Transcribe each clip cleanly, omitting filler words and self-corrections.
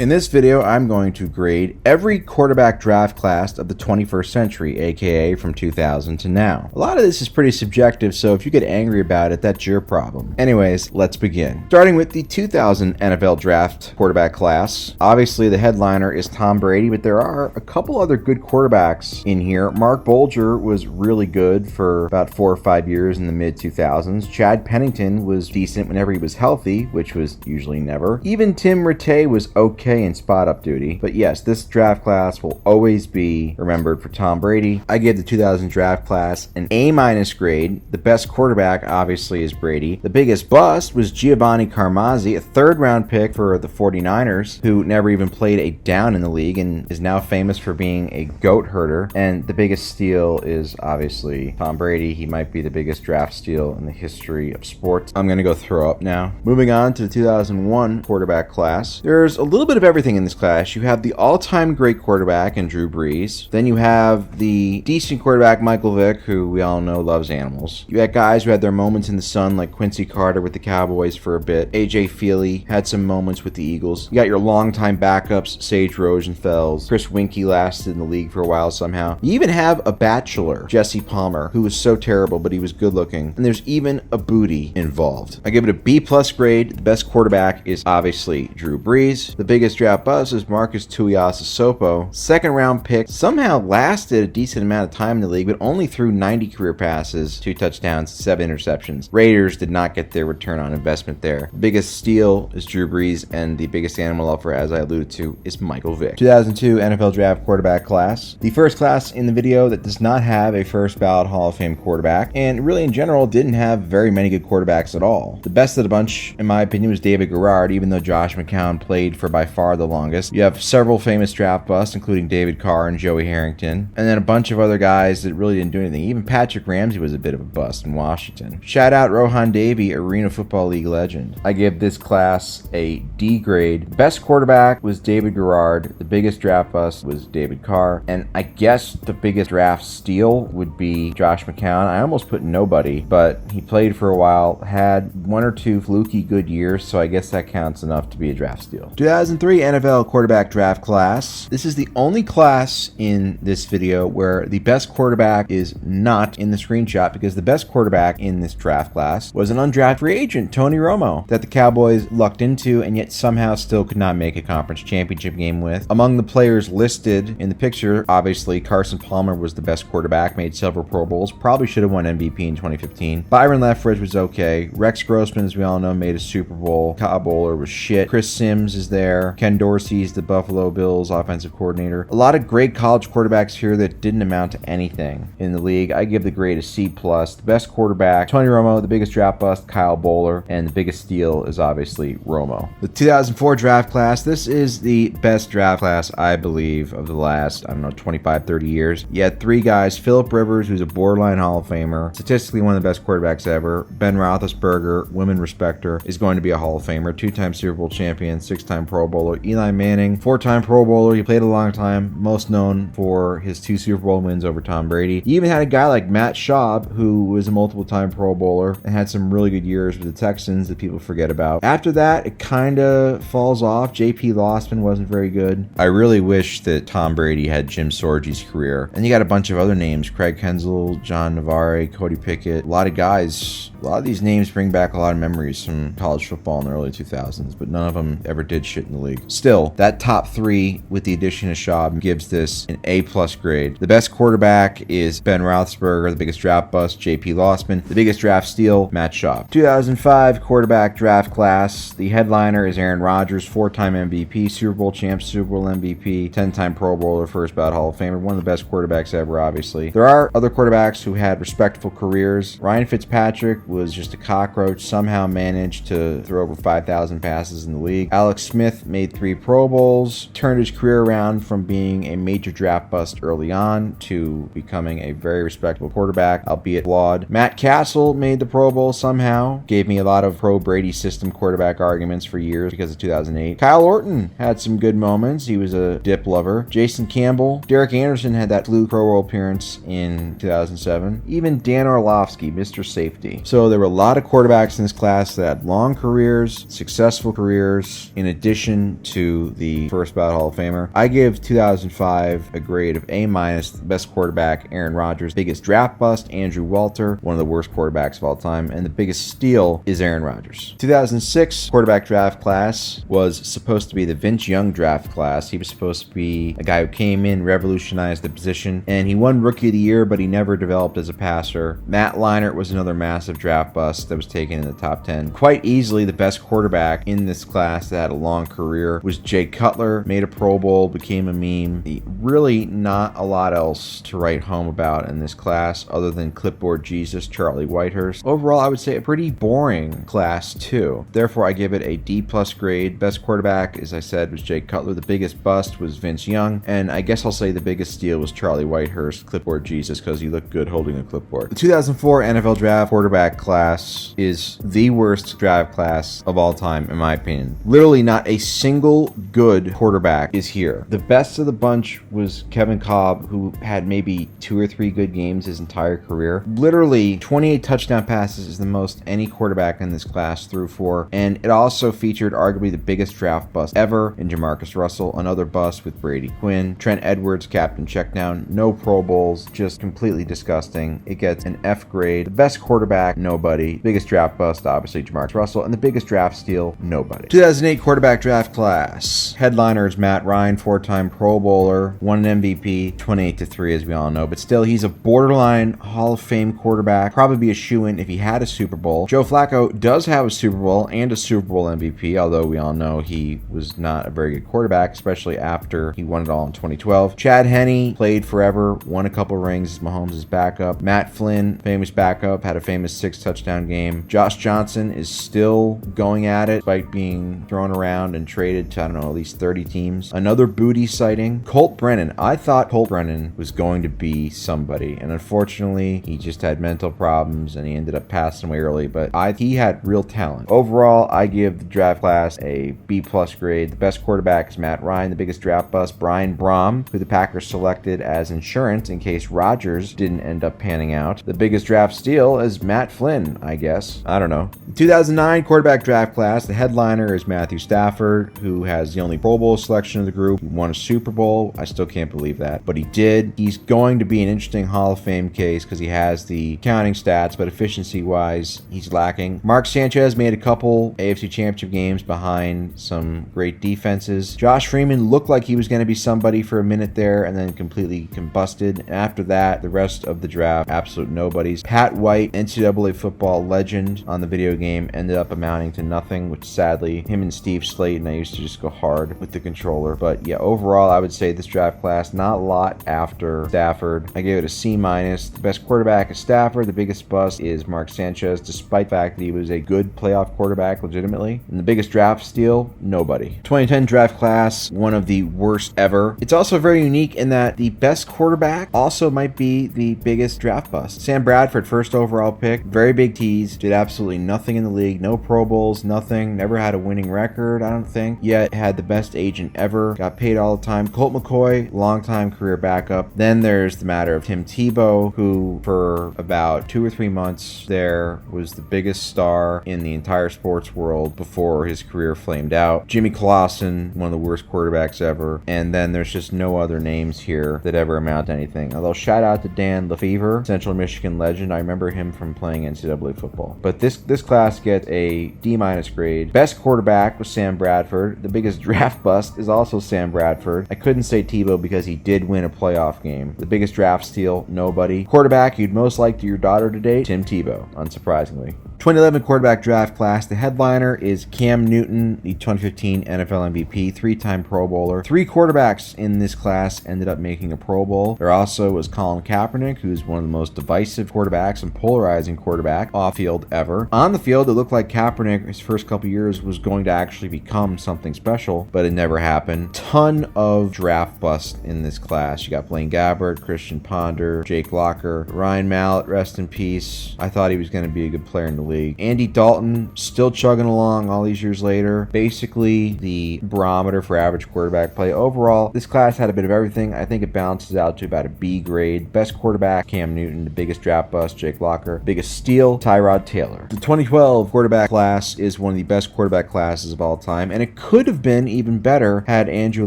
In this video, I'm going to grade every quarterback draft class of the 21st century, aka from 2000 to now. A lot of this is pretty subjective, so if you get angry about it, that's your problem. Anyways, let's begin. Starting with the 2000 NFL draft quarterback class. Obviously, the headliner is Tom Brady, but there are a couple other good quarterbacks in here. Mark Bulger was really good for about 4 or 5 years in the mid-2000s. Chad Pennington was decent whenever he was healthy, which was usually never. Even Tim Rattay was okay in spot-up duty. But yes, this draft class will always be remembered for Tom Brady. I give the 2000 draft class an A- grade. The best quarterback, obviously, is Brady. The biggest bust was Giovanni Carmazzi, a third-round pick for the 49ers, who never even played a down in the league and is now famous for being a goat herder. And the biggest steal is obviously Tom Brady. He might be the biggest draft steal in the history of sports. I'm going to go throw up now. Moving on to the 2001 quarterback class. There's a little bit of everything in this class. You have the all-time great quarterback in Drew Brees. Then you have the decent quarterback Michael Vick, who we all know loves animals. You had guys who had their moments in the sun, like Quincy Carter with the Cowboys for a bit. A.J. Feely had some moments with the Eagles. You got your longtime backups, Sage Rosenfels. Chris Winkie lasted in the league for a while somehow. You even have a bachelor, Jesse Palmer, who was so terrible, but he was good looking. And there's even a booty involved. I give it a B+ grade. The best quarterback is obviously Drew Brees. The biggest draft buzz is Marcus Tuiasosopo. Second round pick, somehow lasted a decent amount of time in the league, but only threw 90 career passes, 2 touchdowns, 7 interceptions. Raiders did not get their return on investment there. The biggest steal is Drew Brees, and the biggest animal lover, as I alluded to, is Michael Vick. 2002 NFL draft quarterback class. The first class in the video that does not have a first ballot Hall of Fame quarterback, and really in general didn't have very many good quarterbacks at all. The best of the bunch, in my opinion, was David Garrard, even though Josh McCown played for by far the longest. You have several famous draft busts, including David Carr and Joey Harrington, and then a bunch of other guys that really didn't do anything. Even Patrick Ramsey was a bit of a bust in Washington. Shout out Rohan Davey, Arena Football League legend. I give this class a D grade. Best quarterback was David Garrard. The biggest draft bust was David Carr, and I guess the biggest draft steal would be Josh McCown. I almost put nobody, but he played for a while, had 1 or 2 fluky good years, so I guess that counts enough to be a draft steal. 2003 NFL quarterback draft class. This is the only class in this video where the best quarterback is not in the screenshot, because the best quarterback in this draft class was an undrafted free agent, Tony Romo, that the Cowboys lucked into and yet somehow still could not make a conference championship game with. Among the players listed in the picture, obviously Carson Palmer was the best quarterback, made several Pro Bowls, probably should have won MVP in 2015. Byron Leftwich was okay. Rex Grossman, as we all know, made a Super Bowl. Kyle Bowler was shit. Chris Sims is there. Ken Dorsey's the Buffalo Bills offensive coordinator. A lot of great college quarterbacks here that didn't amount to anything in the league. I give the grade a C+. The best quarterback, Tony Romo. The biggest draft bust, Kyle Bowler. And the biggest steal is obviously Romo. The 2004 draft class. This is the best draft class, I believe, of the last, 25, 30 years. You had 3 guys. Phillip Rivers, who's a borderline Hall of Famer. Statistically one of the best quarterbacks ever. Ben Roethlisberger, women respecter, is going to be a Hall of Famer. 2-time Super Bowl champion, 6-time Pro Bowler. Eli Manning, 4-time Pro Bowler. He played a long time, most known for his 2 Super Bowl wins over Tom Brady. You even had a guy like Matt Schaub, who was a multiple-time Pro Bowler and had some really good years with the Texans that people forget about. After that, it kind of falls off. J.P. Lossman wasn't very good. I really wish that Tom Brady had Jim Sorgi's career. And you got a bunch of other names, Craig Hensel, John Navarre, Cody Pickett, a lot of guys. A lot of these names bring back a lot of memories from college football in the early 2000s, but none of them ever did shit in the league. Still, that top 3 with the addition of Schaub gives this an A+ grade. The best quarterback is Ben Roethlisberger. The biggest draft bust, J.P. Lossman. The biggest draft steal, Matt Schaub. 2005 quarterback draft class. The headliner is Aaron Rodgers, 4-time MVP, Super Bowl champ, Super Bowl MVP, 10-time Pro Bowler, first ballot Hall of Famer. One of the best quarterbacks ever, obviously. There are other quarterbacks who had respectable careers. Ryan Fitzpatrick was just a cockroach, somehow managed to throw over 5,000 passes in the league. Alex Smith made 3 Pro Bowls, turned his career around from being a major draft bust early on to becoming a very respectable quarterback, albeit flawed. Matt Castle made the Pro Bowl somehow, gave me a lot of pro-Brady system quarterback arguments for years because of 2008. Kyle Orton had some good moments. He was a dip lover. Jason Campbell. Derek Anderson had that fluke Pro Bowl appearance in 2007. Even Dan Orlovsky, Mr. Safety. So there were a lot of quarterbacks in this class that had long careers, successful careers, in addition then to the first ballot Hall of Famer. I give 2005 a grade of A-. The best quarterback, Aaron Rodgers. Biggest draft bust, Andrew Walter, one of the worst quarterbacks of all time. And the biggest steal is Aaron Rodgers. 2006 quarterback draft class was supposed to be the Vince Young draft class. He was supposed to be a guy who came in, revolutionized the position, and he won Rookie of the Year, but he never developed as a passer. Matt Leinart was another massive draft bust that was taken in the top 10. Quite easily, the best quarterback in this class that had a long career was Jay Cutler, made a Pro Bowl, became a meme. Really not a lot else to write home about in this class other than Clipboard Jesus, Charlie Whitehurst. Overall, I would say a pretty boring class too. Therefore, I give it a D+ grade. Best quarterback, as I said, was Jay Cutler. The biggest bust was Vince Young. And I guess I'll say the biggest steal was Charlie Whitehurst, Clipboard Jesus, because he looked good holding a clipboard. The 2004 NFL Draft quarterback class is the worst draft class of all time, in my opinion. Literally not a single good quarterback is here. The best of the bunch was Kevin Kolb, who had maybe 2 or 3 good games his entire career. Literally 28 touchdown passes is the most any quarterback in this class threw for, and it also featured arguably the biggest draft bust ever in Jamarcus Russell, another bust with Brady Quinn. Trent Edwards, captain checkdown, no Pro Bowls, just completely disgusting. It gets an F grade. The best quarterback, nobody. Biggest draft bust, obviously Jamarcus Russell, and the biggest draft steal, nobody. 2008 quarterback draft class. Headliners Matt Ryan, 4-time Pro Bowler, won an MVP, 28-3 as we all know, but still he's a borderline Hall of Fame quarterback, probably be a shoo-in if he had a Super Bowl. Joe Flacco does have a Super Bowl and a Super Bowl MVP, although we all know he was not a very good quarterback, especially after he won it all in 2012. Chad Henne played forever, won a couple rings as Mahomes' backup. Matt Flynn, famous backup, had a famous 6-touchdown game. Josh Johnson is still going at it, despite being thrown around and traded to, I don't know, at least 30 teams. Another booty sighting. Colt Brennan. I thought Colt Brennan was going to be somebody, and unfortunately, he just had mental problems and he ended up passing away early, but he had real talent. Overall, I give the draft class a B+ grade. The best quarterback is Matt Ryan. The biggest draft bust, Brian Brohm, who the Packers selected as insurance in case Rodgers didn't end up panning out. The biggest draft steal is Matt Flynn, I guess. I don't know. 2009 quarterback draft class, the headliner is Matthew Stafford, who has the only Pro Bowl selection of the group. He won a Super Bowl. I still can't believe that, but he did. He's going to be an interesting Hall of Fame case because he has the counting stats, but efficiency-wise, he's lacking. Mark Sanchez made a couple AFC Championship games behind some great defenses. Josh Freeman looked like he was going to be somebody for a minute there and then completely combusted. And after that, the rest of the draft, absolute nobodies. Pat White, NCAA football legend on the video game, ended up amounting to nothing, which sadly, him and Steve Slayton, I used to just go hard with the controller. But yeah, overall, I would say this draft class, not a lot after Stafford. I gave it a C-. The best quarterback is Stafford. The biggest bust is Mark Sanchez, despite the fact that he was a good playoff quarterback legitimately. And the biggest draft steal, nobody. 2010 draft class, one of the worst ever. It's also very unique in that the best quarterback also might be the biggest draft bust. Sam Bradford, first overall pick, very big tease, did absolutely nothing in the league, no Pro Bowls, nothing, never had a winning record, I don't think, yet had the best agent ever, got paid all the time. Colt McCoy, longtime career backup. Then there's the matter of Tim Tebow, who for about 2 or 3 months there was the biggest star in the entire sports world before his career flamed out. Jimmy Clausen, one of the worst quarterbacks ever. And then there's just no other names here that ever amount to anything. Although shout out to Dan Lefevre, Central Michigan legend. I remember him from playing NCAA football. But this class gets a D- grade. Best quarterback was Sam Bradford. The biggest draft bust is also Sam Bradford. I couldn't say Tebow because he did win a playoff game. The biggest draft steal, nobody. Quarterback you'd most like to your daughter to date, Tim Tebow, unsurprisingly. 2011 quarterback draft class, the headliner is Cam Newton, the 2015 NFL MVP, 3-time Pro Bowler. 3 quarterbacks in this class ended up making a Pro Bowl. There also was Colin Kaepernick, who's one of the most divisive quarterbacks and polarizing quarterback off-field ever. On the field, it looked like Kaepernick, his first couple years, was going to actually become something special, but it never happened. Ton of draft busts in this class. You got Blaine Gabbert, Christian Ponder, Jake Locker, Ryan Mallett, rest in peace. I thought he was going to be a good player in the league. Andy Dalton still chugging along all these years later. Basically the barometer for average quarterback play. Overall, this class had a bit of everything. I think it balances out to about a B grade. Best quarterback, Cam Newton. The biggest draft bust, Jake Locker. Biggest steal, Tyrod Taylor. The 2012 quarterback class is one of the best quarterback classes of all time, and it could have been even better had Andrew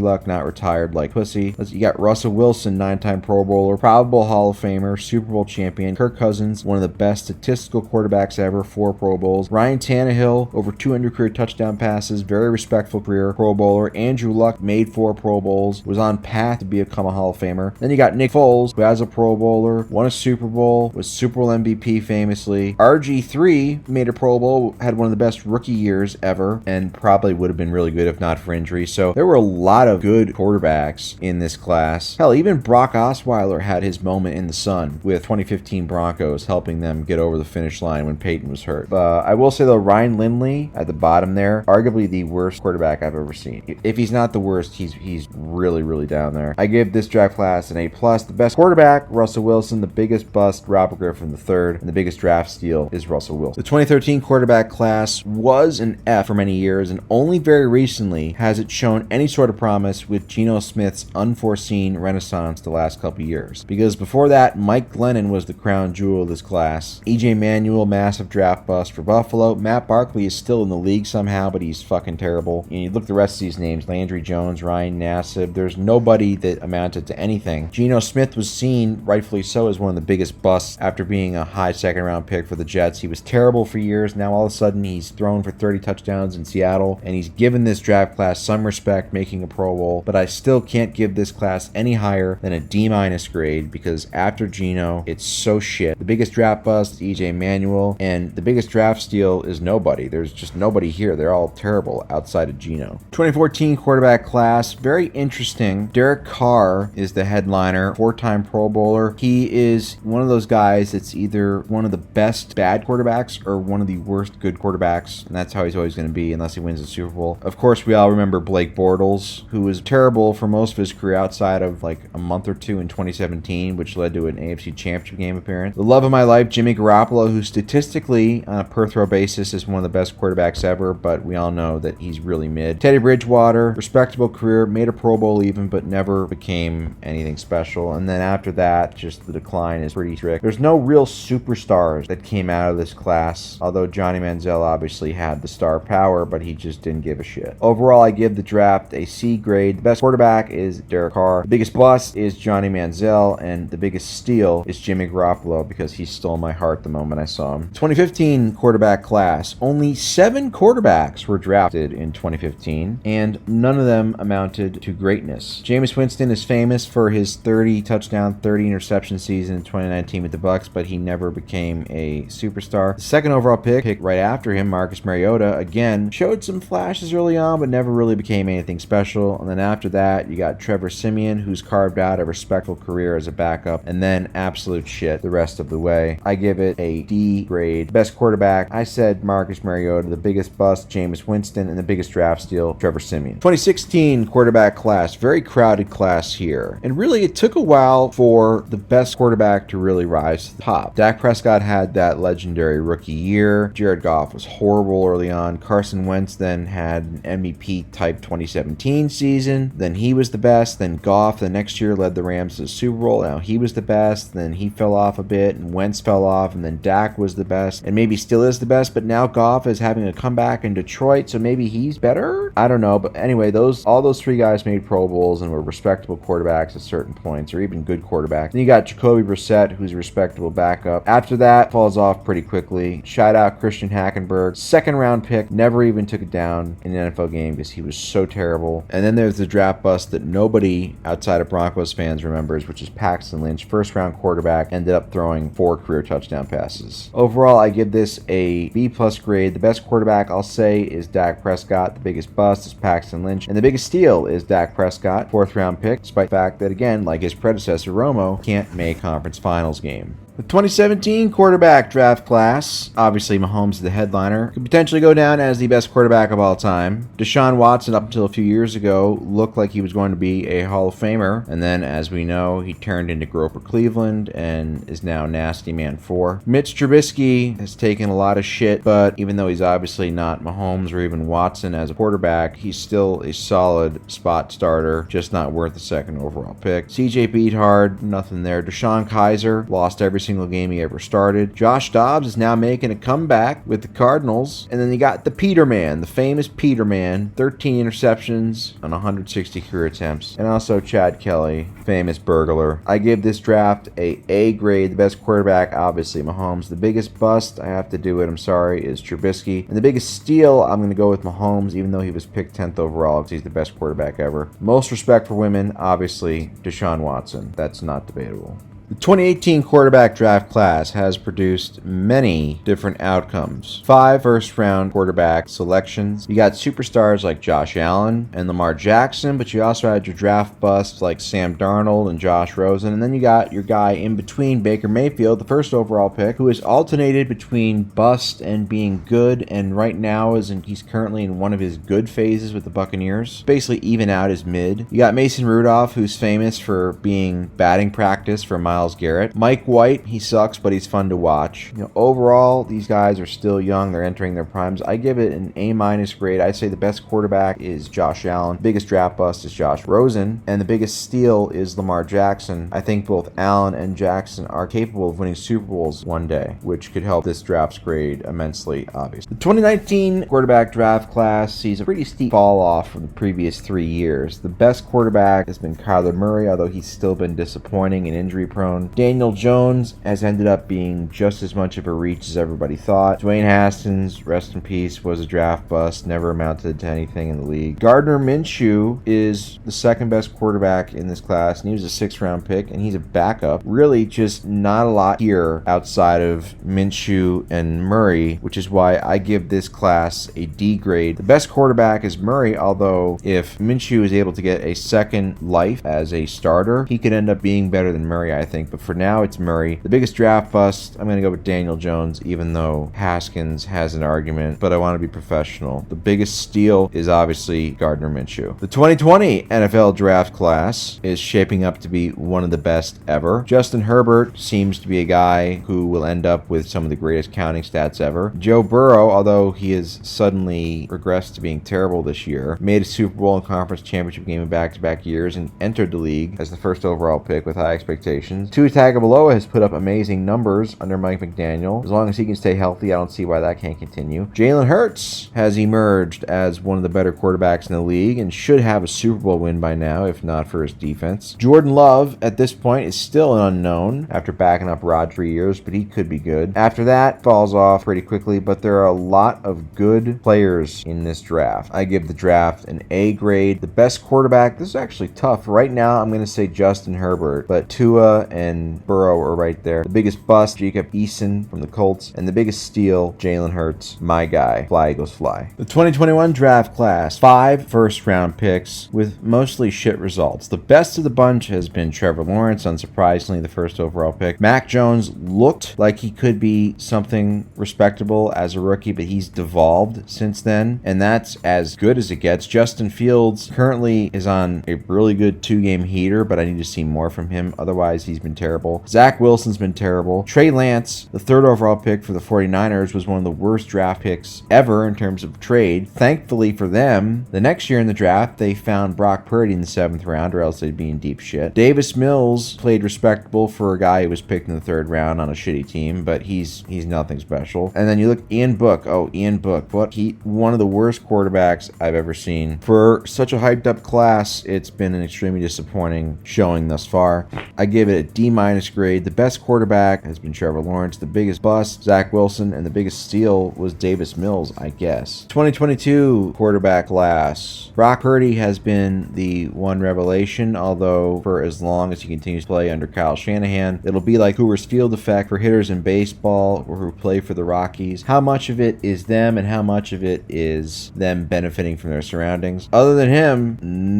Luck not retired like pussy. You got Russell Wilson, 9-time Pro Bowler, probable Hall of Famer, Super Bowl champion. Kirk Cousins, one of the best statistical quarterbacks ever, 4 Pro Bowls. Ryan Tannehill, over 200 career touchdown passes, very respectful career, Pro Bowler. Andrew Luck made 4 Pro Bowls, was on path to become a Hall of Famer. Then you got Nick Foles, who has a Pro Bowler, won a Super Bowl, was Super Bowl MVP famously. RG3 made a Pro Bowl, had one of the best rookie years ever, and probably would have been really good if not for injury. So there were a lot of good quarterbacks in this class. Hell, even Brock Osweiler had his moment in the sun with 2015 Broncos, helping them get over the finish line when Peyton was hurt. I will say though, Ryan Lindley at the bottom there, arguably the worst quarterback I've ever seen. If he's not the worst, he's really, really down there. I give this draft class an A+. The best quarterback, Russell Wilson. The biggest bust, Robert Griffin III. And the biggest draft steal is Russell Wilson. The 2013 quarterback class was an F for many years, and only very recently has it shown any sort of promise with Geno Smith's unforeseen renaissance the last couple years. Because before that, Mike Glennon was the crown jewel of this class. EJ Manuel, massive draft bust for Buffalo. Matt Barkley is still in the league somehow, but he's fucking terrible. You look at the rest of these names, Landry Jones, Ryan Nassib, there's nobody that amounted to anything. Geno Smith was seen, rightfully so, as one of the biggest busts after being a high second-round pick for the Jets. He was terrible for years. Now all of a sudden he's thrown for 30 touchdowns in Seattle, and he's given this draft class some respect, making a Pro Bowl, but I still can't give this class any higher than a D- grade, because after Geno, it's so shit. The biggest draft bust, EJ Manuel, and the biggest draft steal is nobody. There's just nobody here. They're all terrible outside of Geno. 2014 quarterback class, very interesting. Derek Carr is the headliner, 4-time Pro Bowler. He is one of those guys that's either one of the best bad quarterbacks or one of the worst good quarterbacks, and that's how he's always going to be unless he wins the Super Bowl. Of course, we all remember Blake Bortles, who was terrible for most of his career outside of like a month or two in 2017, which led to an AFC Championship game appearance. The love of my life, Jimmy Garoppolo, who statistically on a per throw basis is one of the best quarterbacks ever, but we all know that he's really mid. Teddy Bridgewater, respectable career, made a Pro Bowl even, but never became anything special. And then after that, just the decline is pretty strict. There's no real superstars that came out of this class, although Johnny Manziel obviously had the star power, but he just didn't give a shit. Overall, I give the draft a C grade. The best quarterback is Derek Carr. The biggest bust is Johnny Manziel, and the biggest steal is Jimmy Garoppolo, because he stole my heart the moment I saw him. 2015 quarterback class. Only 7 quarterbacks were drafted in 2015, and none of them amounted to greatness. Jameis Winston is famous for his 30 touchdown, 30 interception season in 2019 with the Bucs, but he never became a superstar. The second overall pick right after him, Marcus Mariota, again, showed some flashes early on, but never really became anything special. And then after that, you got Trevor Siemian, who's carved out a respectful career as a backup, and then absolute shit the rest of the way. I give it a D grade. Best quarterback, I said Marcus Mariota. The biggest bust, Jameis Winston, and the biggest draft steal, Trevor Siemian. 2016 quarterback class, very crowded class here. And really, it took a while for the best quarterback to really rise to the top. Dak Prescott had that legendary rookie year. Jared Goff was horrible early on. Carson Wentz then had an MVP type 2017 season. Then he was the best. Then Goff the next year led the Rams to the Super Bowl. Now he was the best. Then he fell off a bit, and Wentz fell off, and then Dak was the best, and maybe still is the best, but now Goff is having a comeback in Detroit, so maybe he's better? I don't know, but anyway, all those 3 guys made Pro Bowls and were respectable quarterbacks at certain points, or even good quarterbacks. Then you got Jacoby Brissett, who's a respectable backup. After that, falls off pretty quickly. Shout out Christian Hackenberg, 2nd round pick, never even took it down in an NFL game because he was so terrible. And then there's the draft bust that nobody outside of Broncos fans remembers, which is Paxton Lynch, 1st round quarterback, ended up throwing 4 career touchdown passes. Overall, I give this a B+ grade. The best quarterback I'll say is Dak Prescott. The biggest bust is Paxton Lynch, and the biggest steal is Dak Prescott, 4th round pick, despite the fact that, again, like his predecessor Romo, can't make conference finals game. The 2017 quarterback draft class, obviously Mahomes is the headliner, could potentially go down as the best quarterback of all time. Deshaun Watson, up until a few years ago, looked like he was going to be a Hall of Famer, and then, as we know, he turned into Grover Cleveland and is now Nasty Man 4. Mitch Trubisky has taken a lot of shit, but even though he's obviously not Mahomes or even Watson as a quarterback, he's still a solid spot starter, just not worth the second overall pick. CJ Beathard, nothing there. Deshaun Kaiser lost every single game he ever started. Josh Dobbs is now making a comeback with the Cardinals. And then you got the Peterman, the famous Peterman, 13 interceptions on 160 career attempts. And also Chad Kelly, famous burglar. I give this draft A grade. The best quarterback, obviously Mahomes. The biggest bust, I have to do it, I'm sorry, is Trubisky. And the biggest steal, I'm going to go with Mahomes, even though he was picked 10th overall because he's the best quarterback ever. Most respect for women, obviously Deshaun Watson. That's not debatable. The 2018 quarterback draft class has produced many different outcomes. 5 first-round quarterback selections. You got superstars like Josh Allen and Lamar Jackson, but you also had your draft busts like Sam Darnold and Josh Rosen. And then you got your guy in between, Baker Mayfield, the first overall pick, who has alternated between bust and being good, and right now he's currently in one of his good phases with the Buccaneers. Basically even out his mid. You got Mason Rudolph, who's famous for being batting practice for Myles Garrett. Mike White, he sucks, but he's fun to watch. Overall, these guys are still young. They're entering their primes. I give it an A- grade. I'd say the best quarterback is Josh Allen. The biggest draft bust is Josh Rosen. And the biggest steal is Lamar Jackson. I think both Allen and Jackson are capable of winning Super Bowls one day, which could help this draft's grade immensely, obviously. The 2019 quarterback draft class sees a pretty steep fall off from the previous 3 years. The best quarterback has been Kyler Murray, although he's still been disappointing and injury prone. Daniel Jones has ended up being just as much of a reach as everybody thought. Dwayne Haskins, rest in peace, was a draft bust, never amounted to anything in the league. Gardner Minshew is the second best quarterback in this class, and he was a 6th-round pick, and he's a backup. Really just not a lot here outside of Minshew and Murray, which is why I give this class a D grade. The best quarterback is Murray, although if Minshew is able to get a second life as a starter, he could end up being better than Murray, I think. But for now, it's Murray. The biggest draft bust, I'm going to go with Daniel Jones, even though Haskins has an argument, but I want to be professional. The biggest steal is obviously Gardner Minshew. The 2020 NFL draft class is shaping up to be one of the best ever. Justin Herbert seems to be a guy who will end up with some of the greatest counting stats ever. Joe Burrow, although he has suddenly regressed to being terrible this year, made a Super Bowl and conference championship game in back-to-back years and entered the league as the first overall pick with high expectations. Tua Tagovailoa has put up amazing numbers under Mike McDaniel. As long as he can stay healthy, I don't see why that can't continue. Jalen Hurts has emerged as one of the better quarterbacks in the league and should have a Super Bowl win by now, if not for his defense. Jordan Love, at this point, is still an unknown after backing up Rod for years, but he could be good. After that, falls off pretty quickly, but there are a lot of good players in this draft. I give the draft an A grade. The best quarterback, this is actually tough. Right now, I'm going to say Justin Herbert, but Tua and Burrow are right there. The biggest bust, Jacob Eason from the Colts, and the biggest steal, Jalen Hurts, my guy. Fly, Eagles, fly. The 2021 draft class, 5 first-round picks with mostly shit results. The best of the bunch has been Trevor Lawrence, unsurprisingly, the first overall pick. Mac Jones looked like he could be something respectable as a rookie, but he's devolved since then, and that's as good as it gets. Justin Fields currently is on a really good 2-game heater, but I need to see more from him. Otherwise, he's been terrible. Zach Wilson's been terrible. Trey Lance, the 3rd overall pick for the 49ers, was one of the worst draft picks ever in terms of trade. Thankfully for them, the next year in the draft, they found Brock Purdy in the 7th round, or else they'd be in deep shit. Davis Mills played respectable for a guy who was picked in the 3rd round on a shitty team, but he's nothing special. And then you look Ian Book. Oh, Ian Book. One of the worst quarterbacks I've ever seen. For such a hyped up class, it's been an extremely disappointing showing thus far. I give it a D- grade. The best quarterback has been Trevor Lawrence. The biggest bust, Zach Wilson, and the biggest steal was Davis Mills, I guess. 2022 quarterback class. Brock Purdy has been the one revelation, although for as long as he continues to play under Kyle Shanahan, it'll be like Coors Field effect for hitters in baseball or who play for the Rockies. How much of it is them and how much of it is them benefiting from their surroundings? Other than him,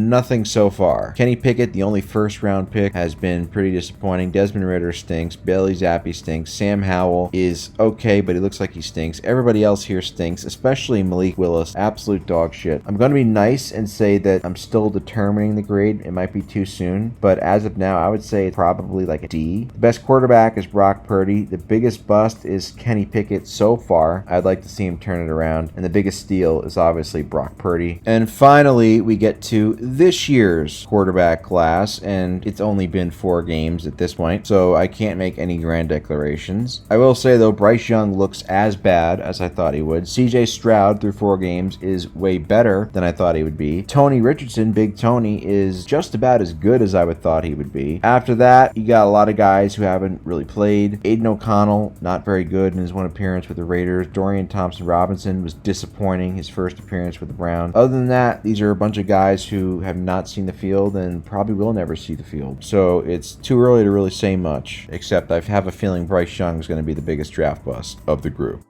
nothing so far. Kenny Pickett, the only first-round pick, has been pretty disappointing disappointing. Desmond Ritter stinks. Bailey Zappi stinks. Sam Howell is okay, but he looks like he stinks. Everybody else here stinks, especially Malik Willis. Absolute dog shit. I'm going to be nice and say that I'm still determining the grade. It might be too soon, but as of now, I would say it's probably like a D. The best quarterback is Brock Purdy. The biggest bust is Kenny Pickett so far. I'd like to see him turn it around. And the biggest steal is obviously Brock Purdy. And finally, we get to this year's quarterback class, and it's only been 4 games at this point, so I can't make any grand declarations. I will say, though, Bryce Young looks as bad as I thought he would. CJ Stroud, through 4 games, is way better than I thought he would be. Tony Richardson, Big Tony, is just about as good as I would thought he would be. After that, you got a lot of guys who haven't really played. Aiden O'Connell, not very good in his one appearance with the Raiders. Dorian Thompson-Robinson was disappointing his first appearance with the Browns. Other than that, these are a bunch of guys who have not seen the field and probably will never see the field. So it's too early to really say much, except I have a feeling Bryce Young is going to be the biggest draft bust of the group.